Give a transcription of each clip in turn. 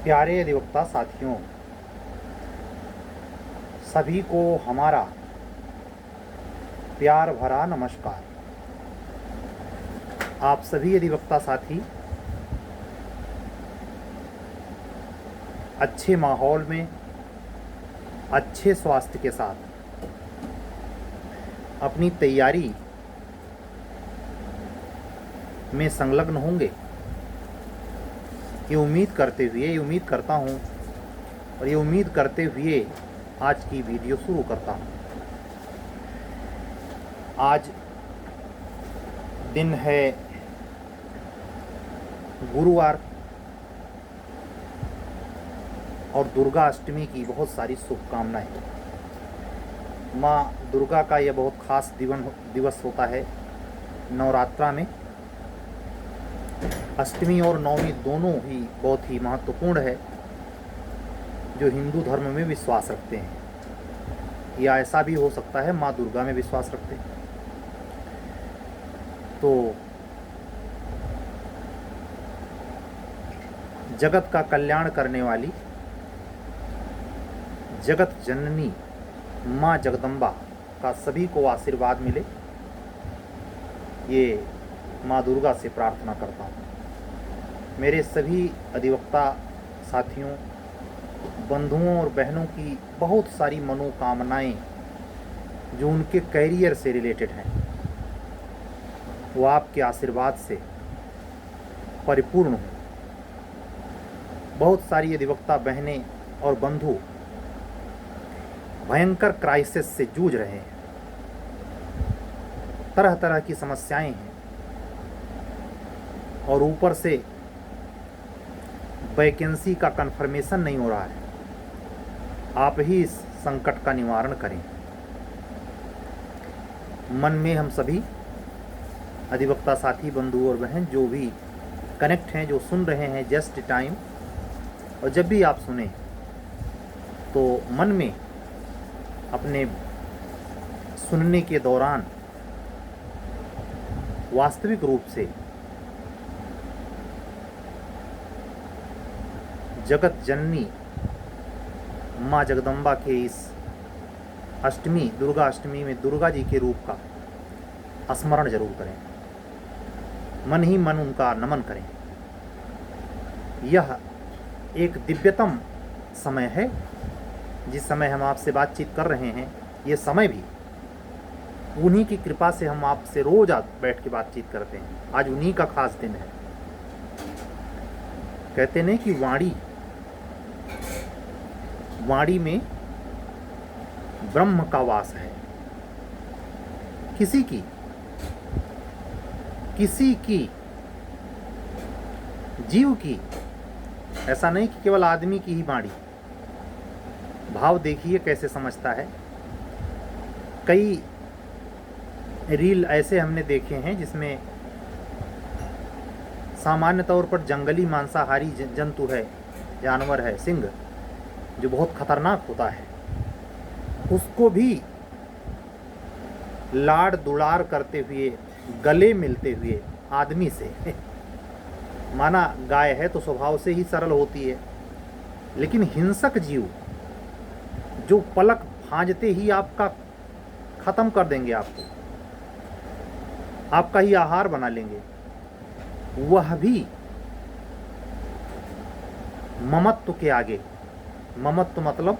प्यारे अधिवक्ता साथियों, सभी को हमारा प्यार भरा नमस्कार। आप सभी अधिवक्ता साथी अच्छे माहौल में, अच्छे स्वास्थ्य के साथ अपनी तैयारी में संलग्न होंगे, ये उम्मीद करता हूँ और ये उम्मीद करते हुए आज की वीडियो शुरू करता हूँ। आज दिन है गुरुवार और दुर्गा अष्टमी की बहुत सारी शुभकामनाएं। माँ दुर्गा का यह बहुत खास दिवस होता है। नवरात्रा में अष्टमी और नवमी दोनों ही बहुत ही महत्वपूर्ण है, जो हिंदू धर्म में विश्वास रखते हैं, या ऐसा भी हो सकता है माँ दुर्गा में विश्वास रखते हैं। तो जगत का कल्याण करने वाली जगत जननी माँ जगदम्बा का सभी को आशीर्वाद मिले, ये माँ दुर्गा से प्रार्थना करता हूँ। मेरे सभी अधिवक्ता साथियों, बंधुओं और बहनों की बहुत सारी मनोकामनाएं जो उनके कैरियर से रिलेटेड हैं, वो आपके आशीर्वाद से परिपूर्ण हो। बहुत सारी अधिवक्ता बहनें और बंधु भयंकर क्राइसिस से जूझ रहे हैं, तरह तरह की समस्याएं हैं, और ऊपर से वैकेंसी का कंफर्मेशन नहीं हो रहा है। आप ही इस संकट का निवारण करें। मन में हम सभी अधिवक्ता साथी, बंधु और बहन जो भी कनेक्ट हैं, जो सुन रहे हैं जस्ट टाइम, और जब भी आप सुने तो मन में अपने सुनने के दौरान वास्तविक रूप से जगत जननी माँ जगदम्बा के इस अष्टमी, दुर्गा अष्टमी में दुर्गा जी के रूप का स्मरण जरूर करें। मन ही मन उनका नमन करें। यह एक दिव्यतम समय है। जिस समय हम आपसे बातचीत कर रहे हैं, ये समय भी उन्हीं की कृपा से हम आपसे रोज बैठ के बातचीत करते हैं। आज उन्हीं का खास दिन है। कहते नहीं कि वाणी में ब्रह्म का वास है। किसी की जीव की, ऐसा नहीं कि केवल आदमी की ही वाणी। भाव देखिए कैसे समझता है। कई रील ऐसे हमने देखे हैं जिसमें सामान्य तौर पर जंगली मांसाहारी जंतु है, जानवर है, सिंह, जो बहुत खतरनाक होता है, उसको भी लाड़ दुलार करते हुए, गले मिलते हुए आदमी से माना गाय है तो स्वभाव से ही सरल होती है, लेकिन हिंसक जीव जो पलक भांजते ही आपका खत्म कर देंगे, आपका ही आहार बना लेंगे, वह भी ममत्व के आगे, ममत्व मतलब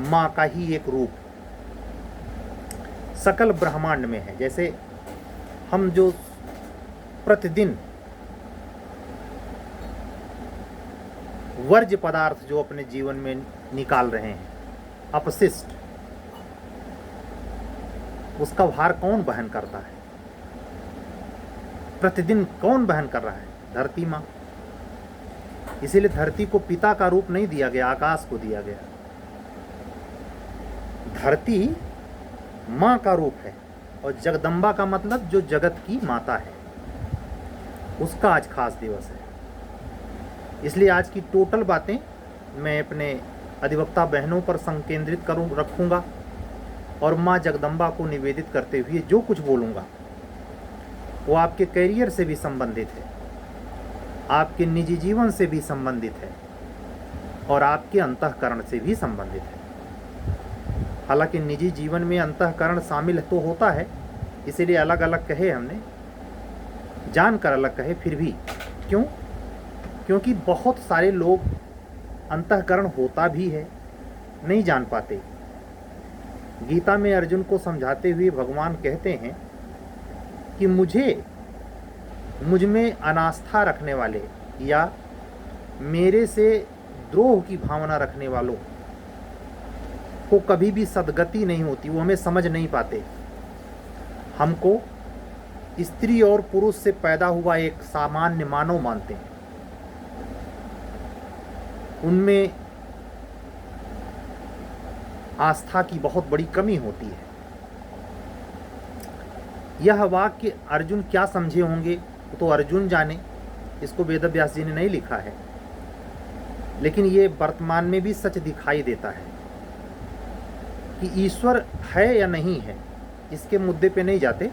माँ का ही एक रूप सकल ब्रह्मांड में है। जैसे हम जो प्रतिदिन वर्ज्य पदार्थ जो अपने जीवन में निकाल रहे हैं, अपशिष्ट, उसका भार कौन वहन करता है? प्रतिदिन कौन वहन कर रहा है? धरती माँ। इसीलिए धरती को पिता का रूप नहीं दिया गया, आकाश को दिया गया। धरती माँ का रूप है, और जगदम्बा का मतलब जो जगत की माता है, उसका आज खास दिवस है। इसलिए आज की टोटल बातें मैं अपने अधिवक्ता बहनों पर संकेंद्रित रखूंगा, और माँ जगदम्बा को निवेदित करते हुए जो कुछ बोलूँगा वो आपके करियर से भी संबंधित है, आपके निजी जीवन से भी संबंधित है, और आपके अंतःकरण से भी संबंधित है। हालांकि निजी जीवन में अंतःकरण शामिल तो होता है, इसीलिए अलग अलग कहे हमने, जानकर अलग कहे, फिर भी क्यों? क्योंकि बहुत सारे लोग अंतःकरण होता भी है, नहीं जान पाते। गीता में अर्जुन को समझाते हुए भगवान कहते हैं कि मुझ में अनास्था रखने वाले या मेरे से द्रोह की भावना रखने वालों को कभी भी सद्गति नहीं होती, वो हमें समझ नहीं पाते। हमको स्त्री और पुरुष से पैदा हुआ एक सामान्य मानव मानते हैं। उनमें आस्था की बहुत बड़ी कमी होती है। यह वाक्य अर्जुन क्या समझे होंगे तो अर्जुन जाने, इसको वेदव्यास जी ने नहीं लिखा है, लेकिन ये वर्तमान में भी सच दिखाई देता है कि ईश्वर है या नहीं है, इसके मुद्दे पे नहीं जाते,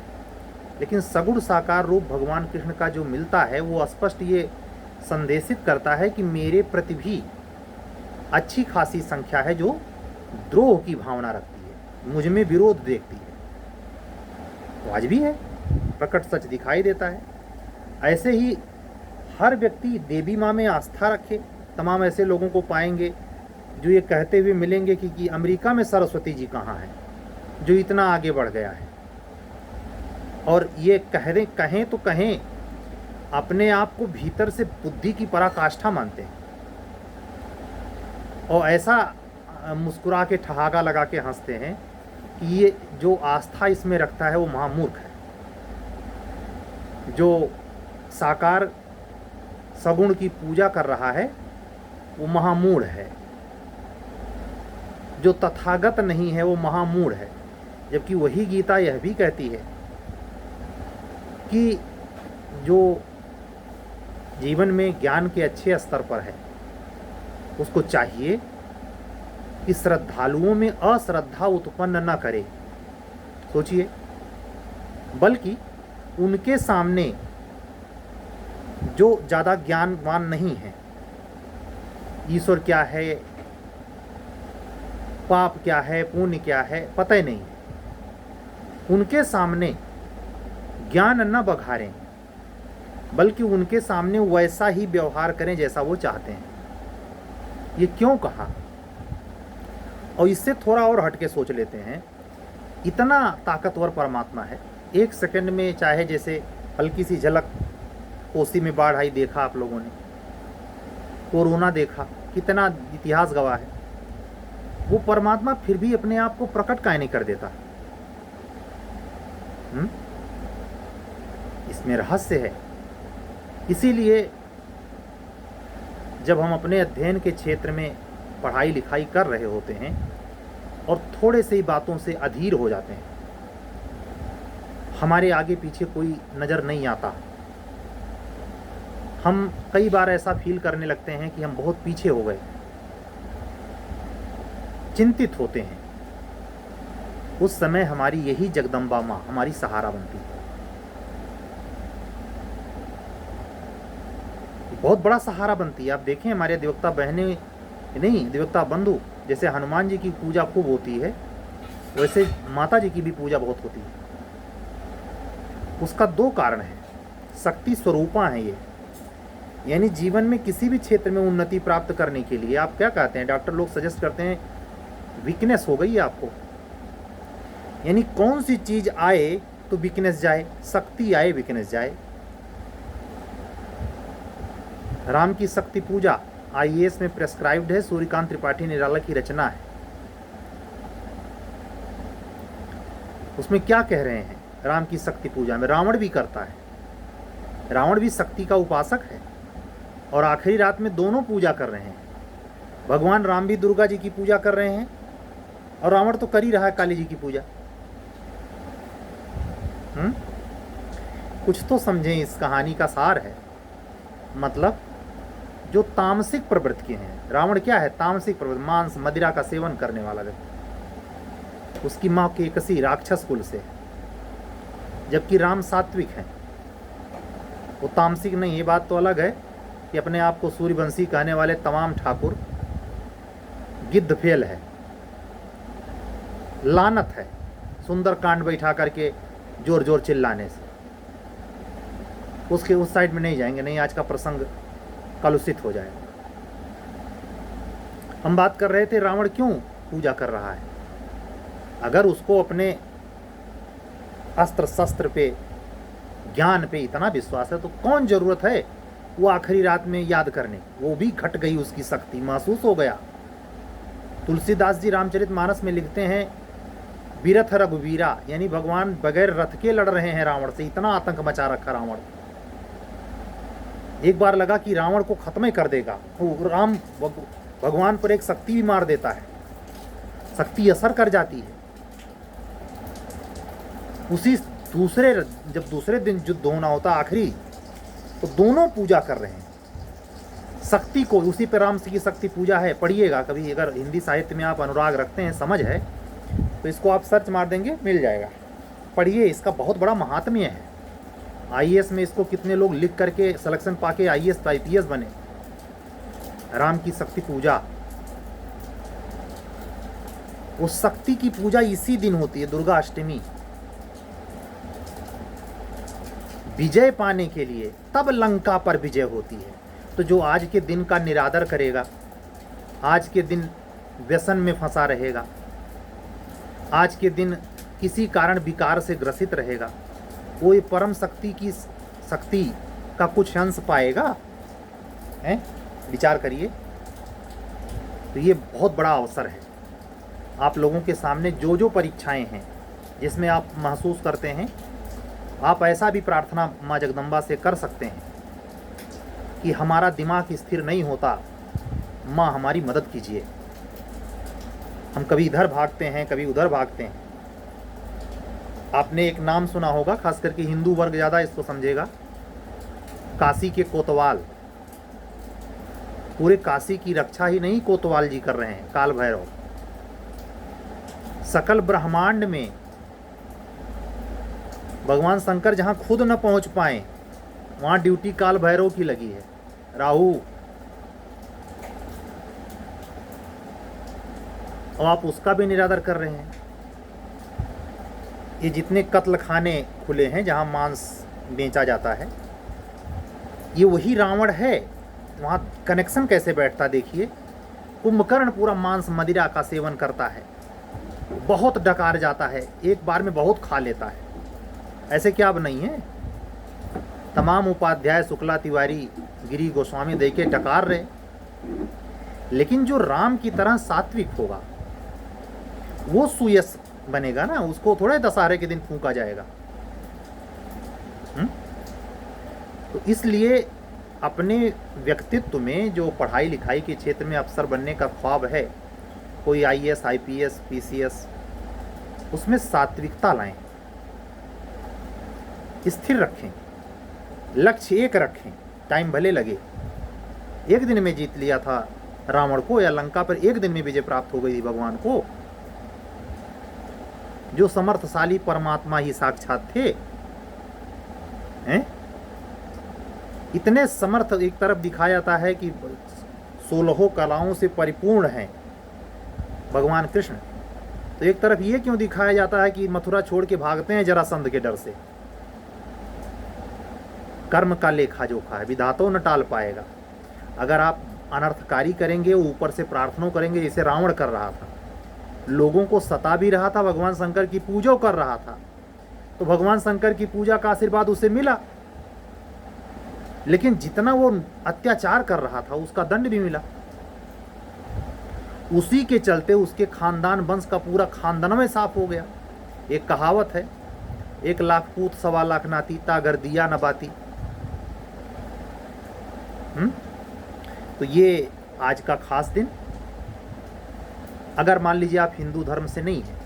लेकिन सगुण साकार रूप भगवान कृष्ण का जो मिलता है वो स्पष्ट ये संदेशित करता है कि मेरे प्रति भी अच्छी खासी संख्या है जो द्रोह की भावना रखती है, मुझ में विरोध देखती है। तो आज भी है, प्रकट सच दिखाई देता है। ऐसे ही हर व्यक्ति देवी माँ में आस्था रखे। तमाम ऐसे लोगों को पाएंगे जो ये कहते हुए मिलेंगे कि अमेरिका में सरस्वती जी कहाँ है, जो इतना आगे बढ़ गया है। और ये कहें तो कहें, अपने आप को भीतर से बुद्धि की पराकाष्ठा मानते हैं और ऐसा मुस्कुरा के ठहाका लगा के हंसते हैं कि ये जो आस्था इसमें रखता है वो महामूर्ख है। जो साकार सगुण की पूजा कर रहा है वो महामूढ़ है। जो तथागत नहीं है वो महामूढ़ है। जबकि वही गीता यह भी कहती है कि जो जीवन में ज्ञान के अच्छे स्तर पर है उसको चाहिए कि श्रद्धालुओं में अश्रद्धा उत्पन्न न करे। सोचिए, बल्कि उनके सामने जो ज़्यादा ज्ञानवान नहीं है, ईश्वर क्या है, पाप क्या है, पुण्य क्या है, पता ही नहीं है, उनके सामने ज्ञान न बघारें, बल्कि उनके सामने वैसा ही व्यवहार करें जैसा वो चाहते हैं। ये क्यों कहा? और इससे थोड़ा और हटके सोच लेते हैं। इतना ताकतवर परमात्मा है, एक सेकंड में चाहे जैसे हल्की सी झलक कोसी में बाढ़ आई, देखा आप लोगों ने, कोरोना देखा, कितना इतिहास गवाह है। वो परमात्मा फिर भी अपने आप को प्रकट काहे नहीं कर देता? इसमें रहस्य है। इसीलिए जब हम अपने अध्ययन के क्षेत्र में पढ़ाई लिखाई कर रहे होते हैं और थोड़े से ही बातों से अधीर हो जाते हैं, हमारे आगे पीछे कोई नज़र नहीं आता, हम कई बार ऐसा फील करने लगते हैं कि हम बहुत पीछे हो गए, चिंतित होते हैं। उस समय हमारी यही जगदम्बा माँ हमारी सहारा बनती है। बहुत बड़ा सहारा बनती है। आप देखें, हमारे देवता बहनें नहीं, देवता बंधु, जैसे हनुमान जी की पूजा खूब होती है, वैसे माता जी की भी पूजा बहुत होती है। उसका दो कारण है, शक्ति स्वरूपा है ये। यानी जीवन में किसी भी क्षेत्र में उन्नति प्राप्त करने के लिए आप क्या कहते हैं, डॉक्टर लोग सजेस्ट करते हैं वीकनेस हो गई है आपको, यानी कौन सी चीज आए तो वीकनेस जाए, शक्ति आए वीकनेस जाए। राम की शक्ति पूजा IAS में प्रेस्क्राइब्ड है, सूर्यकांत त्रिपाठी निराला की रचना है। उसमें क्या कह रहे हैं? राम की शक्ति पूजा में रावण भी करता है, रावण भी शक्ति का उपासक है, और आखिरी रात में दोनों पूजा कर रहे हैं। भगवान राम भी दुर्गा जी की पूजा कर रहे हैं और रावण तो कर ही रहा है काली जी की पूजा। कुछ तो समझें, इस कहानी का सार है। मतलब जो तामसिक प्रवृत्ति के हैं, रावण क्या है? तामसिक प्रवृत्ति, मांस मदिरा का सेवन करने वाला व्यक्ति। उसकी माँ केकसी राक्षस कुल से, जबकि राम सात्विक हैं, वो तामसिक नहीं। ये बात तो अलग है कि अपने आप को सूर्यवंशी कहने वाले तमाम ठाकुर गिद्ध फेल है, लानत है सुंदर कांड बैठा करके जोर जोर चिल्लाने से। उसके उस साइड में नहीं जाएंगे, नहीं आज का प्रसंग कलुषित हो जाएगा। हम बात कर रहे थे रावण क्यों पूजा कर रहा है। अगर उसको अपने अस्त्र शस्त्र पे, ज्ञान पे इतना विश्वास है तो कौन जरूरत है वो आखिरी रात में याद करने। वो भी घट गई, उसकी शक्ति महसूस हो गया। तुलसीदास जी रामचरितमानस में लिखते हैं, बीरथ रघुवीरा, यानी भगवान बगैर रथ के लड़ रहे हैं रावण से। इतना आतंक मचा रखा रावण। एक बार लगा कि रावण को खत्म ही कर देगा, वो राम भगवान पर एक शक्ति भी मार देता है, शक्ति असर कर जाती है। उसी जब दूसरे दिन युद्ध होना होता आखिरी, तो दोनों पूजा कर रहे हैं शक्ति को। उसी पे राम की शक्ति पूजा है। पढ़िएगा कभी, अगर हिंदी साहित्य में आप अनुराग रखते हैं, समझ है, तो इसको आप सर्च मार देंगे, मिल जाएगा। पढ़िए, इसका बहुत बड़ा महात्म्य है। आईएएस में इसको कितने लोग लिख करके सिलेक्शन पाके आईएएस आईपीएस बने। राम की शक्ति पूजा, उस शक्ति की पूजा इसी दिन होती है, दुर्गा अष्टमी। विजय पाने के लिए तब लंका पर विजय होती है। तो जो आज के दिन का निरादर करेगा, आज के दिन व्यसन में फंसा रहेगा, आज के दिन किसी कारण विकार से ग्रसित रहेगा, वो ये परम शक्ति की शक्ति का कुछ अंश पाएगा? हैं? विचार करिए। तो ये बहुत बड़ा अवसर है। आप लोगों के सामने जो जो परीक्षाएं हैं जिसमें आप महसूस करते हैं, आप ऐसा भी प्रार्थना माँ जगदम्बा से कर सकते हैं कि हमारा दिमाग स्थिर नहीं होता, माँ हमारी मदद कीजिए। हम कभी इधर भागते हैं, कभी उधर भागते हैं। आपने एक नाम सुना होगा, खास करके हिंदू वर्ग ज़्यादा इसको समझेगा, काशी के कोतवाल। पूरे काशी की रक्षा ही नहीं कोतवाल जी कर रहे हैं, काल भैरव। सकल ब्रह्मांड में भगवान शंकर जहां खुद न पहुंच पाए, वहां ड्यूटी काल भैरव की लगी है। राहु, और आप उसका भी निरादर कर रहे हैं। ये जितने कत्ल खाने खुले हैं जहां मांस बेचा जाता है, ये वही रावण है। वहां कनेक्शन कैसे बैठता देखिए। कुंभकर्ण पूरा मांस मदिरा का सेवन करता है, बहुत डकार जाता है, एक बार में बहुत खा लेता है। ऐसे क्या अब नहीं है? तमाम उपाध्याय, शुक्ला, तिवारी, गिरी, गोस्वामी देके डकार रहे। लेकिन जो राम की तरह सात्विक होगा वो सुयस बनेगा ना, उसको थोड़े दशहरे के दिन फूंका जाएगा। तो इसलिए अपने व्यक्तित्व में जो पढ़ाई लिखाई के क्षेत्र में अफसर बनने का ख्वाब है, कोई आईएएस, आईपीएस, पीसीएस, उसमें सात्विकता लाएं, स्थिर रखें, लक्ष्य एक रखें। टाइम भले लगे। एक दिन में जीत लिया था रावण को, या लंका पर एक दिन में विजय प्राप्त हो गई थी भगवान को। जो समर्थशाली परमात्मा ही साक्षात थे, हैं? इतने समर्थ एक तरफ दिखाया जाता है कि 16 कलाओं से परिपूर्ण हैं भगवान कृष्ण, तो एक तरफ ये क्यों दिखाया जाता है कि मथुरा छोड़ के भागते हैं जरासंध के डर से? कर्म का लेखा जोखा है, विधाता न टाल पाएगा। अगर आप अनर्थकारी करेंगे, ऊपर से प्रार्थना करेंगे जैसे रावण कर रहा था, लोगों को सता भी रहा था, भगवान शंकर की पूजा कर रहा था, तो भगवान शंकर की पूजा का आशीर्वाद उसे मिला। लेकिन जितना वो अत्याचार कर रहा था उसका दंड भी मिला। उसी के चलते उसके खानदान वंश का पूरा खानदान में साफ हो गया। एक कहावत है, 1 लाख पूत 1.25 लाख नाती, तागर दिया न बाती। तो ये आज का खास दिन, अगर मान लीजिए आप हिंदू धर्म से नहीं हैं,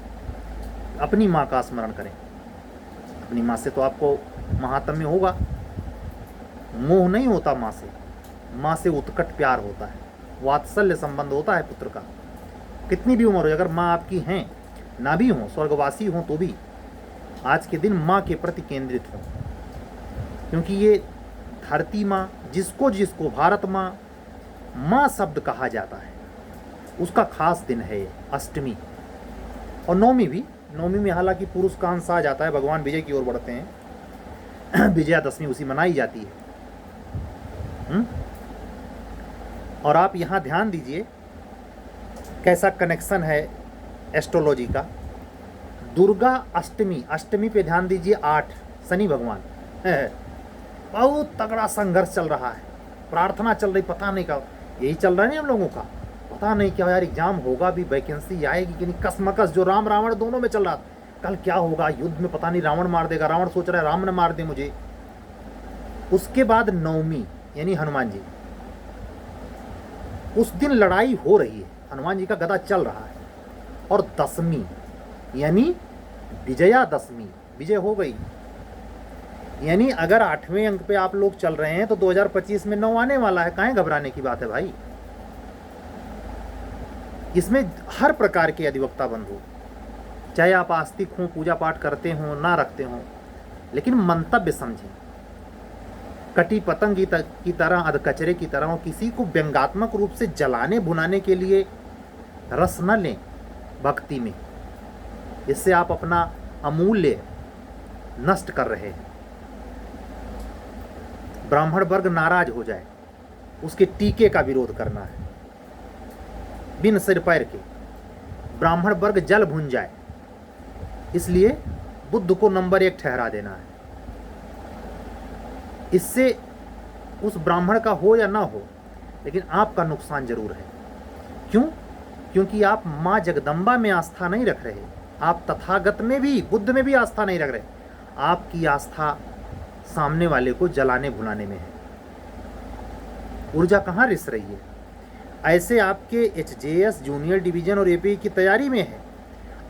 अपनी माँ का स्मरण करें। अपनी माँ से तो आपको महात्म्य होगा, मोह नहीं होता माँ से। माँ से उत्कट प्यार होता है, वात्सल्य संबंध होता है पुत्र का। कितनी भी उम्र हो, अगर माँ आपकी हैं, ना भी हों, स्वर्गवासी हों, तो भी आज के दिन माँ के प्रति केंद्रित हों। क्योंकि ये धरती माँ, जिसको जिसको भारत माँ, माँ शब्द कहा जाता है। उसका खास दिन है ये अष्टमी। और नवमी भी, नवमी में हालांकि पुरुष का अंश आ जाता है, भगवान विजय की ओर बढ़ते हैं, विजयादशमी उसी मनाई जाती है। और आप यहाँ ध्यान दीजिए कैसा कनेक्शन है एस्ट्रोलॉजी का। दुर्गा अष्टमी, अष्टमी पे ध्यान दीजिए 8 शनि भगवान है। बहुत तगड़ा संघर्ष चल रहा है, प्रार्थना चल रही, पता नहीं क्या यही चल रहा है हम लोगों का, पता नहीं क्या यार एग्जाम होगा भी, वैकेंसी आएगी कि नहीं, कसमकस जो राम रावण दोनों में चल रहा था। कल क्या होगा युद्ध में, पता नहीं रावण मार देगा, रावण सोच रहा है राम ने मार दे मुझे। उसके बाद नवमी यानी हनुमान जी, उस दिन लड़ाई हो रही है, हनुमान जी का गदा चल रहा है। और दशमी यानी विजयादशमी, विजय हो गई। यानी अगर 8वें अंक पे आप लोग चल रहे हैं तो 2025 में 9 आने वाला है, काहे घबराने की बात है भाई। इसमें हर प्रकार के अधिवक्ता बंधु, चाहे आप आस्तिक हों, पूजा पाठ करते हों, ना रखते हों, लेकिन मंतव्य समझें। कटी पतंग की तरह, अधकचरे की तरह, किसी को व्यंगात्मक रूप से जलाने भुनाने के लिए रस न लें भक्ति में। इससे आप अपना अमूल्य नष्ट कर रहे हैं। ब्राह्मण वर्ग नाराज हो जाए, उसके टीके का विरोध करना है बिन सिर पैर के। ब्राह्मण वर्ग जल भुन जाए, इसलिए बुद्ध को नंबर 1 ठहरा देना है। इससे उस ब्राह्मण का हो या ना हो, लेकिन आपका नुकसान जरूर है। क्यों? क्योंकि आप माँ जगदम्बा में आस्था नहीं रख रहे, आप तथागत में भी, बुद्ध में भी आस्था नहीं रख रहे। आपकी आस्था सामने वाले को जलाने भुनाने में है। ऊर्जा कहाँ रिस रही है? ऐसे आपके एचजेएस, जूनियर डिवीजन और एपी की तैयारी में है।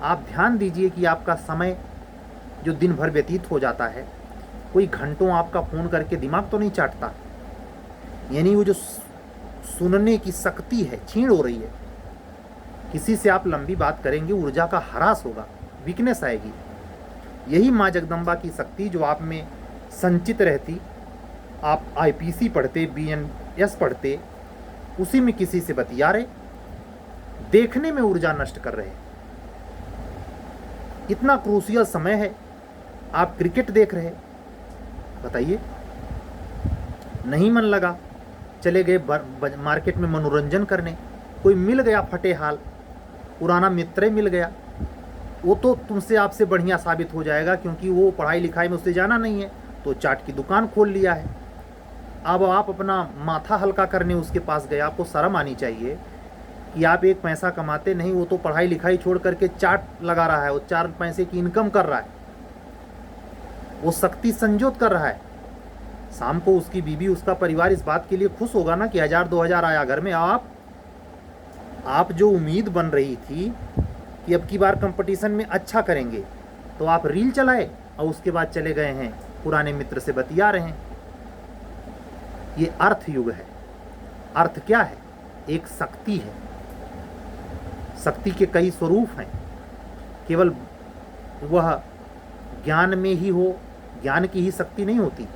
आप ध्यान दीजिए कि आपका समय जो दिन भर व्यतीत हो जाता है, कोई घंटों आपका फ़ोन करके दिमाग तो नहीं चाटता। यानी वो जो सुनने की शक्ति है क्षीण हो रही है। किसी से आप लंबी बात करेंगे, ऊर्जा का ह्रास होगा, वीकनेस आएगी। यही माँ जगदम्बा की शक्ति जो आप में संचित रहती, आप आईपीसी पढ़ते, बीएनएस पढ़ते, उसी में किसी से बतिया रहे, देखने में ऊर्जा नष्ट कर रहे। इतना क्रूशियल समय है, आप क्रिकेट देख रहे, बताइए नहीं मन लगा, चले गए मार्केट में मनोरंजन करने, कोई मिल गया फटे हाल, पुराना मित्र मिल गया, वो तो तुमसे आपसे बढ़िया साबित हो जाएगा, क्योंकि वो पढ़ाई लिखाई में उससे जाना नहीं है, तो चाट की दुकान खोल लिया है। अब आप अपना माथा हल्का करने उसके पास गए। आपको शर्म आनी चाहिए कि आप एक पैसा कमाते नहीं, वो तो पढ़ाई लिखाई छोड़ करके चाट लगा रहा है, वो 4 पैसे की इनकम कर रहा है, वो शक्ति संजोत कर रहा है। शाम को उसकी बीवी, उसका परिवार इस बात के लिए खुश होगा ना कि 1000-2000 आया घर में। आप जो उम्मीद बन रही थी कि अब की बार कंपटीशन में अच्छा करेंगे, तो आप रील चलाए और उसके बाद चले गए हैं पुराने मित्र से बतिया रहे हैं। ये अर्थ युग है। अर्थ क्या है? एक शक्ति है। शक्ति के कई स्वरूप हैं। केवल वह ज्ञान में ही हो, ज्ञान की ही शक्ति नहीं होती,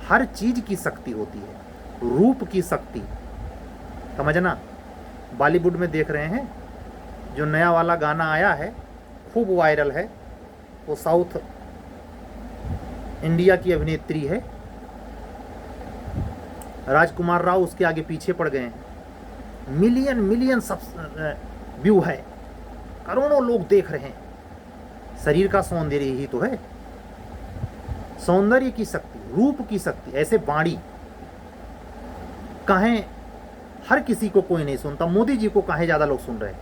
हर चीज की शक्ति होती है। रूप की शक्ति, समझना। बॉलीवुड में देख रहे हैं जो नया वाला गाना आया है, खूब वायरल है, वो साउथ इंडिया की अभिनेत्री है, राजकुमार राव उसके आगे पीछे पड़ गए हैं। मिलियन सब व्यू है, करोड़ों लोग देख रहे हैं। शरीर का सौंदर्य ही तो है, सौंदर्य की शक्ति, रूप की शक्ति। ऐसे बाणी कहें हर किसी को कोई नहीं सुनता। मोदी जी को कहें ज़्यादा लोग सुन रहे हैं,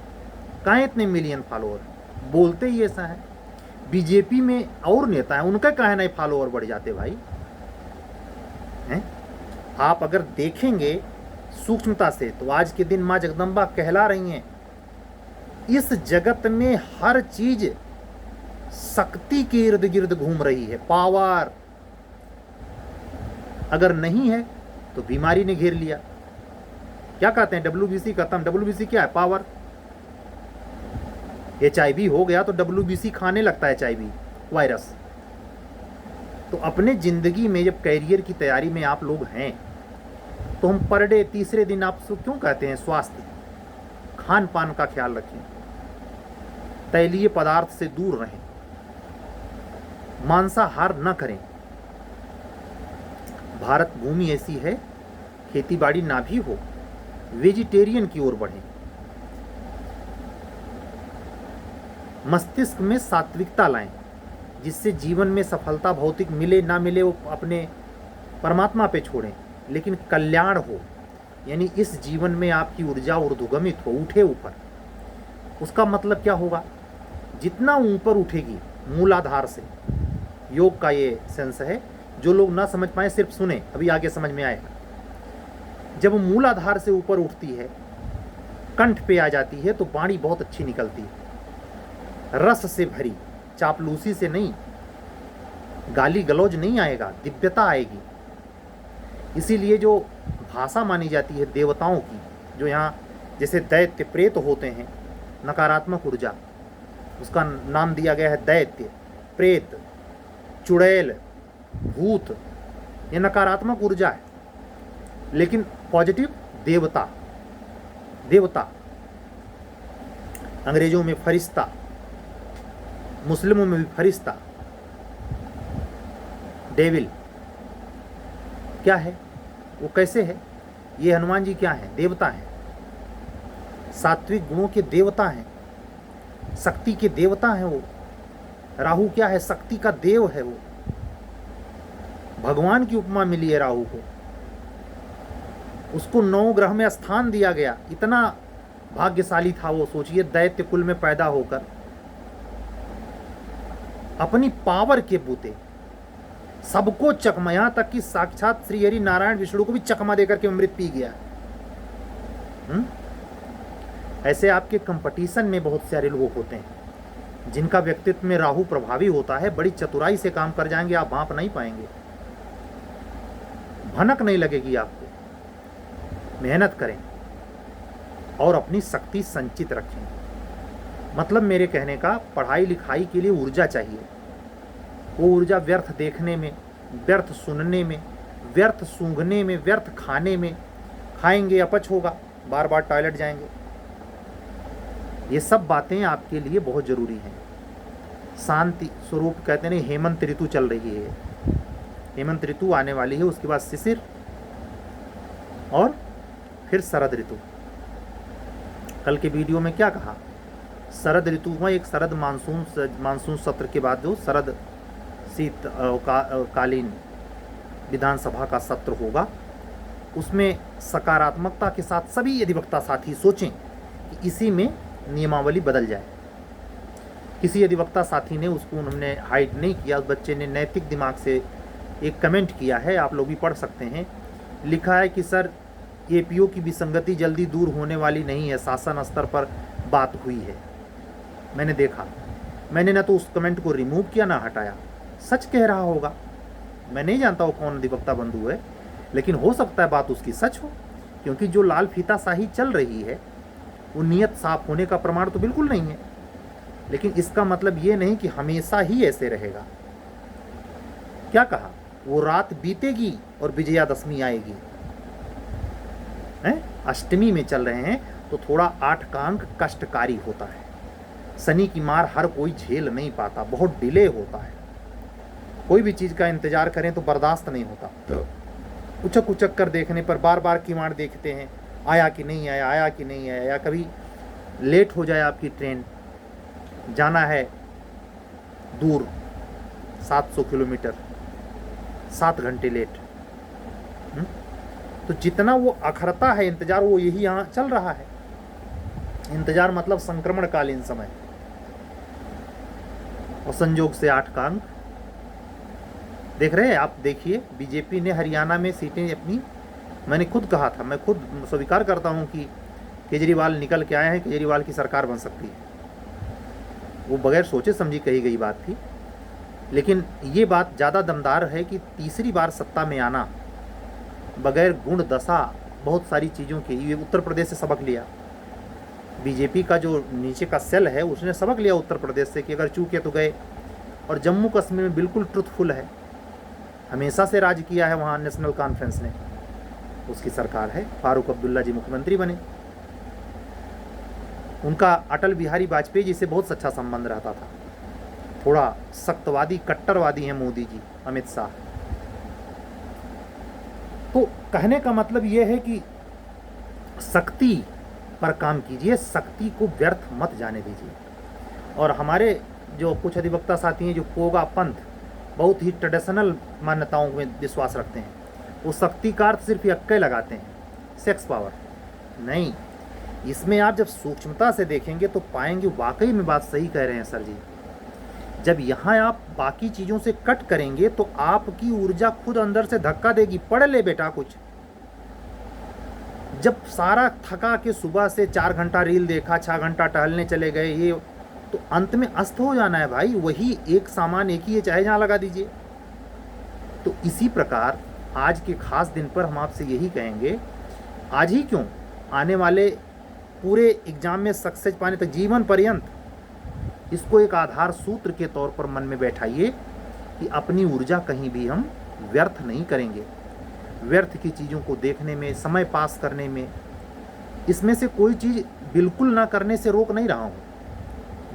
कहें इतने मिलियन फॉलोअर, बोलते ही ऐसा है। बीजेपी में और नेता है, उनका कहें नहीं फॉलोअर बढ़ जाते भाई हैं। आप अगर देखेंगे सूक्ष्मता से तो आज के दिन माँ जगदम्बा कहला रही हैं। इस जगत में हर चीज शक्ति के इर्द गिर्द घूम रही है। पावर अगर नहीं है तो बीमारी ने घेर लिया। क्या कहते हैं? WBC खत्म। WBC क्या है? पावर। HIV हो गया तो WBC खाने लगता है, HIV वायरस। तो अपने जिंदगी में जब कैरियर की तैयारी में आप लोग हैं तो हम पर डे तीसरे दिन आप क्यों कहते हैं स्वास्थ्य खान पान का ख्याल रखें, तैलीय पदार्थ से दूर रहें, मांसाहार न करें। भारत भूमि ऐसी है, खेतीबाड़ी ना भी हो, वेजिटेरियन की ओर बढ़ें। मस्तिष्क में सात्विकता लाएं, जिससे जीवन में सफलता भौतिक मिले ना मिले वो अपने परमात्मा पे छोड़ें, लेकिन कल्याण हो, यानी इस जीवन में आपकी ऊर्जा ऊर्ध्वगमित हो, उठे ऊपर। उसका मतलब क्या होगा? जितना ऊपर उठेगी मूलाधार से, योग का ये सेंस है, जो लोग ना समझ पाए सिर्फ सुने, अभी आगे समझ में आएगा। जब मूलाधार से ऊपर उठती है, कंठ पे आ जाती है, तो वाणी बहुत अच्छी निकलती है, रस से भरी, चापलूसी से नहीं, गाली गलौज नहीं आएगा, दिव्यता आएगी। इसीलिए जो भाषा मानी जाती है देवताओं की, जो यहाँ जैसे दैत्य प्रेत होते हैं, नकारात्मक ऊर्जा, उसका नाम दिया गया है दैत्य, प्रेत, चुड़ैल, भूत, ये नकारात्मक ऊर्जा है। लेकिन पॉजिटिव देवता, देवता अंग्रेजों में फरिश्ता, मुस्लिमों में भी फरिश्ता, डेविल क्या है, वो कैसे है? ये हनुमान जी क्या है? देवता हैं, सात्विक गुणों के देवता हैं, शक्ति के देवता हैं वो। राहु क्या है? शक्ति का देव है वो, भगवान की उपमा मिली है राहु को। उसको 9 ग्रह में स्थान दिया गया, इतना भाग्यशाली था वो। सोचिए, दैत्य कुल में पैदा होकर अपनी पावर के बूते सबको चकमा, यहां तक कि साक्षात श्री हरि नारायण विष्णु को भी चकमा देकर के अमृत पी गया। ऐसे आपके कंपटीशन में बहुत सारे लोग होते हैं जिनका व्यक्तित्व में राहु प्रभावी होता है, बड़ी चतुराई से काम कर जाएंगे, आप भांप नहीं पाएंगे, भनक नहीं लगेगी आपको। मेहनत करें और अपनी शक्ति संचित रखें। मतलब मेरे कहने का, पढ़ाई लिखाई के लिए ऊर्जा चाहिए। वो ऊर्जा व्यर्थ देखने में, व्यर्थ सुनने में, व्यर्थ सूंघने में, व्यर्थ खाने में, खाएंगे अपच होगा, बार बार टॉयलेट जाएंगे। ये सब बातें आपके लिए बहुत ज़रूरी हैं। शांति स्वरूप कहते हैं, हेमंत ऋतु चल रही है, हेमंत ऋतु आने वाली है, उसके बाद शिशिर और फिर शरद ऋतु। कल के वीडियो में क्या कहा? शरद ऋतु में एक शरद मानसून सत्र के बाद जो शरद कालीन विधानसभा का सत्र होगा, उसमें सकारात्मकता के साथ सभी अधिवक्ता साथी सोचें कि इसी में नियमावली बदल जाए। किसी अधिवक्ता साथी ने उसको, उन्होंने हाइड नहीं किया, उस बच्चे ने नैतिक दिमाग से एक कमेंट किया है, आप लोग भी पढ़ सकते हैं। लिखा है कि सर, एपीओ की विसंगति जल्दी दूर होने वाली नहीं है, शासन स्तर पर बात हुई है। मैंने देखा, मैंने ना तो उस कमेंट को रिमूव किया ना हटाया। सच कह रहा होगा, मैं नहीं जानता वो कौन अधिवक्ता बंधु है, लेकिन हो सकता है बात उसकी सच हो, क्योंकि जो लाल फीताशाही चल रही है वो नियत साफ होने का प्रमाण तो बिल्कुल नहीं है। लेकिन इसका मतलब ये नहीं कि हमेशा ही ऐसे रहेगा। क्या कहा? वो रात बीतेगी और विजयादशमी आएगी। अष्टमी में चल रहे हैं तो थोड़ा 8 का अंक कष्टकारी होता है। शनि की मार हर कोई झेल नहीं पाता, बहुत डिले होता है। कोई भी चीज़ का इंतजार करें तो बर्दाश्त नहीं होता। उचक उचक कर देखने पर, बार बार कीवाड़ देखते हैं, आया कि नहीं आया, आया कि नहीं आया, या कभी लेट हो जाए आपकी ट्रेन, जाना है दूर 700 किलोमीटर, 7 घंटे लेट। तो जितना वो अखरता है इंतजार, वो यही यहाँ चल रहा है। इंतजार मतलब संक्रमणकालीन समय, और संजोग से 8 का अंक देख रहे हैं आप। देखिए, बीजेपी ने हरियाणा में सीटें अपनी, मैंने खुद कहा था, मैं खुद स्वीकार करता हूं कि केजरीवाल निकल के आए हैं, केजरीवाल की सरकार बन सकती है। वो बगैर सोचे समझी कही गई बात थी, लेकिन ये बात ज़्यादा दमदार है कि तीसरी बार सत्ता में आना बगैर गुण दशा बहुत सारी चीज़ों की। ये उत्तर प्रदेश से सबक लिया, बीजेपी का जो नीचे का सेल है उसने सबक लिया उत्तर प्रदेश से कि अगर चूके तो गए। और जम्मू कश्मीर में बिल्कुल ट्रुथफुल है, हमेशा से राज किया है वहाँ नेशनल कॉन्फ्रेंस ने, उसकी सरकार है, फारूक अब्दुल्ला जी मुख्यमंत्री बने। उनका अटल बिहारी वाजपेयी जी से बहुत अच्छा संबंध रहता था। थोड़ा सख्तवादी कट्टरवादी हैं मोदी जी, अमित शाह। तो कहने का मतलब ये है कि शक्ति पर काम कीजिए, शक्ति को व्यर्थ मत जाने दीजिए। और हमारे जो कुछ अधिवक्ता साथी हैं जो पोगा पंथ बहुत ही ट्रेडिशनल मान्यताओं में विश्वास रखते हैं, वो शक्ति का अर्थ सिर्फ यक्के लगाते हैं, सेक्स पावर नहीं। इसमें आप जब सूक्ष्मता से देखेंगे तो पाएंगे वाकई में बात सही कह रहे हैं सर जी। जब यहाँ आप बाकी चीज़ों से कट करेंगे तो आपकी ऊर्जा खुद अंदर से धक्का देगी, पढ़ ले बेटा कुछ। जब सारा थका के सुबह से 4 घंटा रील देखा, 6 घंटा टहलने चले गए, ये तो अंत में अस्त हो जाना है भाई। वही एक सामान एक ही है, चाहे जहाँ लगा दीजिए। तो इसी प्रकार आज के खास दिन पर हम आपसे यही कहेंगे, आज ही क्यों, आने वाले पूरे एग्जाम में सक्सेस पाने तक जीवन पर्यंत इसको एक आधार सूत्र के तौर पर मन में बैठाइए कि अपनी ऊर्जा कहीं भी हम व्यर्थ नहीं करेंगे। व्यर्थ की चीज़ों को देखने में, समय पास करने में, इसमें से कोई चीज़ बिल्कुल ना करने से रोक नहीं रहा हूँ।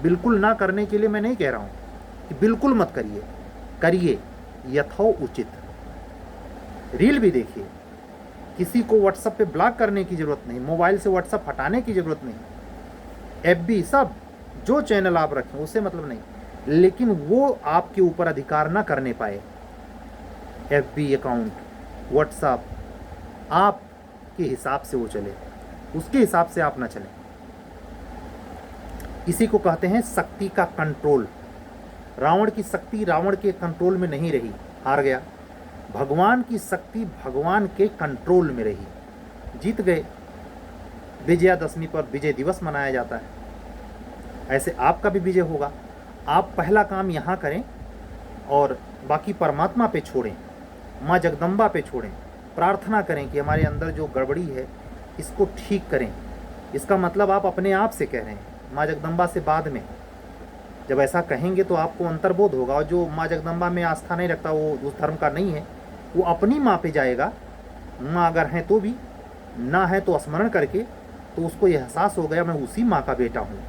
बिल्कुल ना करने के लिए मैं नहीं कह रहा हूँ कि बिल्कुल मत करिए, करिए यथोचित। रील भी देखिए, किसी को व्हाट्सएप पे ब्लॉक करने की ज़रूरत नहीं, मोबाइल से व्हाट्सएप हटाने की ज़रूरत नहीं। FB सब जो चैनल आप रखें उससे मतलब नहीं, लेकिन वो आपके ऊपर अधिकार ना करने पाए। FB अकाउंट, व्हाट्सएप आपके हिसाब से वो चले, उसके हिसाब से आप ना चलें। इसी को कहते हैं शक्ति का कंट्रोल। रावण की शक्ति रावण के कंट्रोल में नहीं रही, हार गया। भगवान की शक्ति भगवान के कंट्रोल में रही, जीत गए। विजयादशमी पर विजय दिवस मनाया जाता है। ऐसे आपका भी विजय होगा। आप पहला काम यहाँ करें और बाकी परमात्मा पे छोड़ें, माँ जगदम्बा पे छोड़ें। प्रार्थना करें कि हमारे अंदर जो गड़बड़ी है इसको ठीक करें। इसका मतलब आप अपने आप से कह रहे हैं, माँ जगदम्बा से बाद में। जब ऐसा कहेंगे तो आपको अंतर्बोध होगा। और जो माँ जगदम्बा में आस्था नहीं रखता, वो उस धर्म का नहीं है, वो अपनी माँ पे जाएगा। माँ अगर हैं तो भी, ना है तो स्मरण करके, तो उसको ये एहसास हो गया मैं उसी माँ का बेटा हूँ,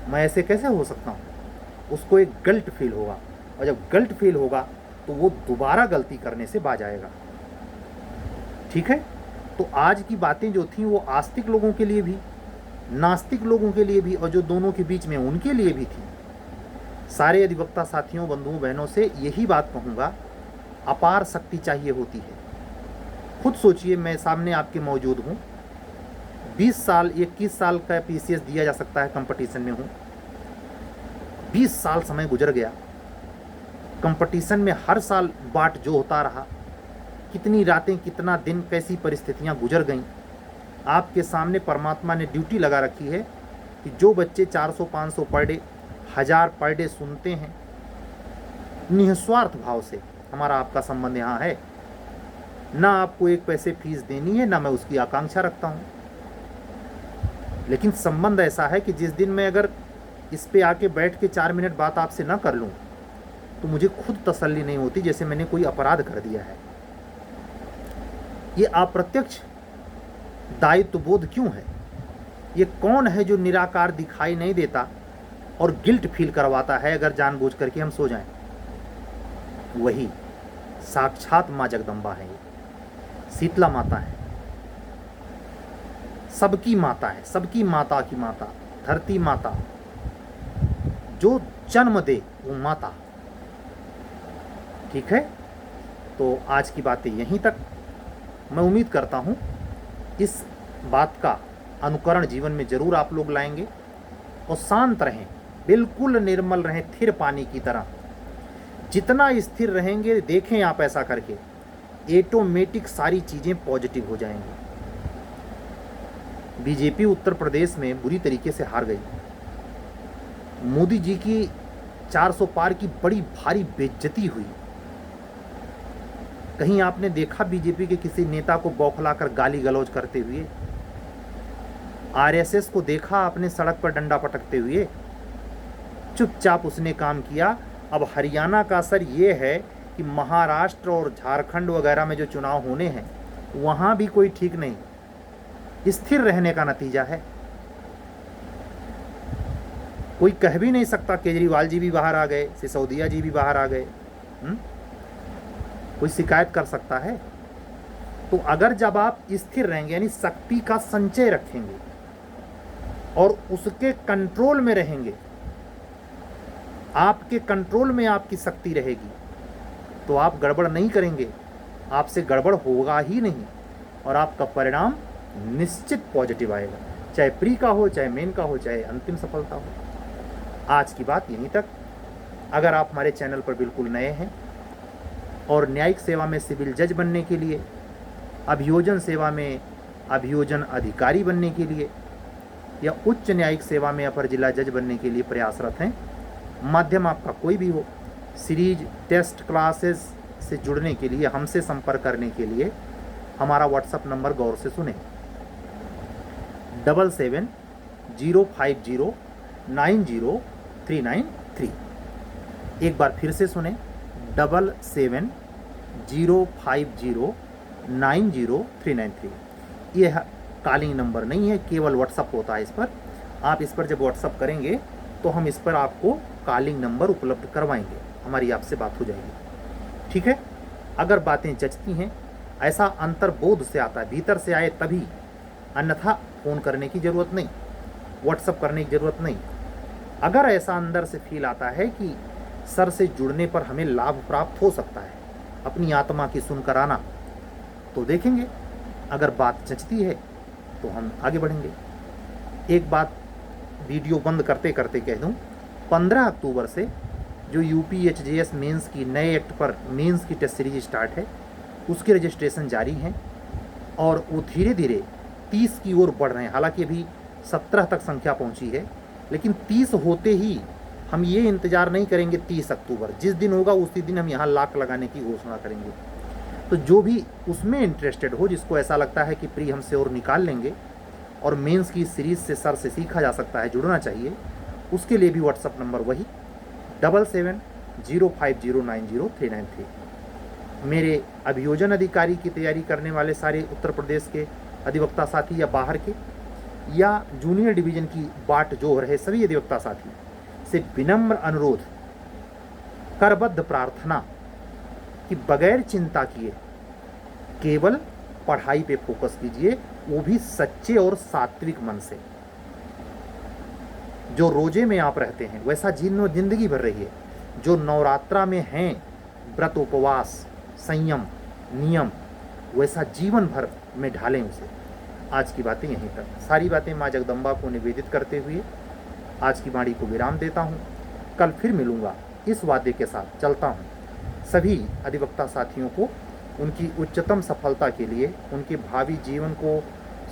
मैं ऐसे कैसे हो सकता हूँ। उसको एक गिल्ट फील होगा, और जब गिल्ट फील होगा तो वो दोबारा गलती करने से बाज आएगा। ठीक है। तो आज की बातें जो थी वो आस्तिक लोगों के लिए भी, नास्तिक लोगों के लिए भी, और जो दोनों के बीच में उनके लिए भी थी। सारे अधिवक्ता साथियों, बंधुओं, बहनों से यही बात कहूँगा, अपार शक्ति चाहिए होती है। खुद सोचिए, मैं सामने आपके मौजूद हूँ, 20 साल 21 साल का PCS दिया जा सकता है, कंपटीशन में हूँ। 20 साल समय गुजर गया कंपटीशन में, हर साल बाट जो होता रहा, कितनी रातें, कितना दिन, कैसी परिस्थितियाँ गुजर गईं। आपके सामने परमात्मा ने ड्यूटी लगा रखी है कि जो बच्चे 400-500 पर डे, 1000 पर डे सुनते हैं, निस्वार्थ भाव से हमारा आपका संबंध यहाँ है। ना आपको एक पैसे फीस देनी है, ना मैं उसकी आकांक्षा रखता हूँ, लेकिन संबंध ऐसा है कि जिस दिन मैं अगर इस पे आके बैठ के 4 मिनट बात आपसे ना कर लूँ तो मुझे खुद तसल्ली नहीं होती, जैसे मैंने कोई अपराध कर दिया है। ये अप्रत्यक्ष दायित्व बोध क्यों है? ये कौन है जो निराकार दिखाई नहीं देता और गिल्ट फील करवाता है अगर जानबूझ करके हम सो जाएं? वही साक्षात माँ जगदम्बा है, ये शीतला माता है, सबकी माता है, सबकी माता की माता, धरती माता, जो जन्म दे वो माता। ठीक है। तो आज की बातें यहीं तक। मैं उम्मीद करता हूँ इस बात का अनुकरण जीवन में ज़रूर आप लोग लाएंगे और शांत रहें, बिल्कुल निर्मल रहें, स्थिर पानी की तरह। जितना स्थिर रहेंगे, देखें आप ऐसा करके, ऑटोमेटिक सारी चीज़ें पॉजिटिव हो जाएंगी। बीजेपी उत्तर प्रदेश में बुरी तरीके से हार गई। मोदी जी की 400 पार की बड़ी भारी बेइज्जती हुई। कहीं आपने देखा बीजेपी के किसी नेता को बौखलाकर गाली गलौज करते हुए? RSS को देखा आपने सड़क पर डंडा पटकते हुए? चुपचाप उसने काम किया। अब हरियाणा का असर ये है कि महाराष्ट्र और झारखंड वगैरह में जो चुनाव होने हैं वहाँ भी कोई ठीक नहीं, स्थिर रहने का नतीजा है। कोई कह भी नहीं सकता केजरीवाल जी भी बाहर आ गए, सिसोदिया जी भी बाहर आ गए। कोई शिकायत कर सकता है? तो अगर जब आप स्थिर रहेंगे, यानी शक्ति का संचय रखेंगे और उसके कंट्रोल में रहेंगे, आपके कंट्रोल में आपकी शक्ति रहेगी, तो आप गड़बड़ नहीं करेंगे, आपसे गड़बड़ होगा ही नहीं और आपका परिणाम निश्चित पॉजिटिव आएगा, चाहे प्री का हो, चाहे मेन का हो, चाहे अंतिम सफलता हो। आज की बात यहीं तक। अगर आप हमारे चैनल पर बिल्कुल नए हैं और न्यायिक सेवा में सिविल जज बनने के लिए, अभियोजन सेवा में अभियोजन अधिकारी बनने के लिए या उच्च न्यायिक सेवा में अपर जिला जज बनने के लिए प्रयासरत हैं, माध्यम आपका कोई भी हो, सीरीज टेस्ट क्लासेस से जुड़ने के लिए, हमसे संपर्क करने के लिए हमारा व्हाट्सएप नंबर गौर से सुने, 7705090393। एक बार फिर से सुने, 7705090393। यह कॉलिंग नंबर नहीं है, केवल व्हाट्सअप होता है इस पर। आप इस पर जब व्हाट्सअप करेंगे तो हम इस पर आपको कॉलिंग नंबर उपलब्ध करवाएंगे, हमारी आपसे बात हो जाएगी, ठीक है। अगर बातें जचती हैं, ऐसा अंतर्बोध से आता है, भीतर से आए तभी, अन्यथा फ़ोन करने की ज़रूरत नहीं, व्हाट्सअप करने की ज़रूरत नहीं। अगर ऐसा अंदर से फील आता है कि सर से जुड़ने पर हमें लाभ प्राप्त हो सकता है, अपनी आत्मा की सुनकर आना, तो देखेंगे। अगर बात जचती है तो हम आगे बढ़ेंगे। एक बात वीडियो बंद करते करते कह दूं, 15 अक्टूबर से जो UPHJS मेंस की नए एक्ट पर मेंस की टेस्ट सीरीज स्टार्ट है, उसके रजिस्ट्रेशन जारी हैं और वो धीरे धीरे 30 की ओर बढ़ रहे हैं। हालांकि अभी 17 तक संख्या पहुंची है, लेकिन 30 होते ही हम ये इंतज़ार नहीं करेंगे 30 अक्टूबर, जिस दिन होगा उसी दिन हम यहाँ लाख लगाने की घोषणा करेंगे। तो जो भी उसमें इंटरेस्टेड हो, जिसको ऐसा लगता है कि प्री हमसे और निकाल लेंगे और मेंस की सीरीज़ से सर से सीखा जा सकता है, जुड़ना चाहिए, उसके लिए भी व्हाट्सअप नंबर वही 7705090393। मेरे अभियोजन अधिकारी की तैयारी करने वाले सारे उत्तर प्रदेश के अधिवक्ता साथी या बाहर के या जूनियर डिवीज़न की बाट जो रहे सभी अधिवक्ता साथी से विनम्र अनुरोध, करबद्ध प्रार्थना कि बगैर चिंता किए केवल पढ़ाई पे फोकस कीजिए, वो भी सच्चे और सात्विक मन से। जो रोजे में आप रहते हैं वैसा जिंदगी भर रहिए। जो नवरात्रा में हैं व्रत उपवास संयम नियम, वैसा जीवन भर में ढालें उसे। आज की बातें यहीं तक। सारी बातें माँ जगदम्बा को निवेदित करते हुए आज की वाणी को विराम देता हूँ। कल फिर मिलूँगा इस वादे के साथ चलता हूँ। सभी अधिवक्ता साथियों को उनकी उच्चतम सफलता के लिए, उनके भावी जीवन को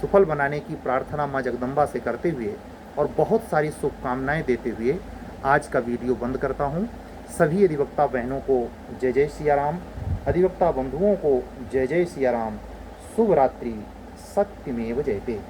सफल बनाने की प्रार्थना माँ जगदम्बा से करते हुए और बहुत सारी शुभकामनाएं देते हुए आज का वीडियो बंद करता हूँ। सभी अधिवक्ता बहनों को जय जय सिया राम, अधिवक्ता बंधुओं को जय जय सिया राम। शुभ रात्रि। सत्यमेव जयते।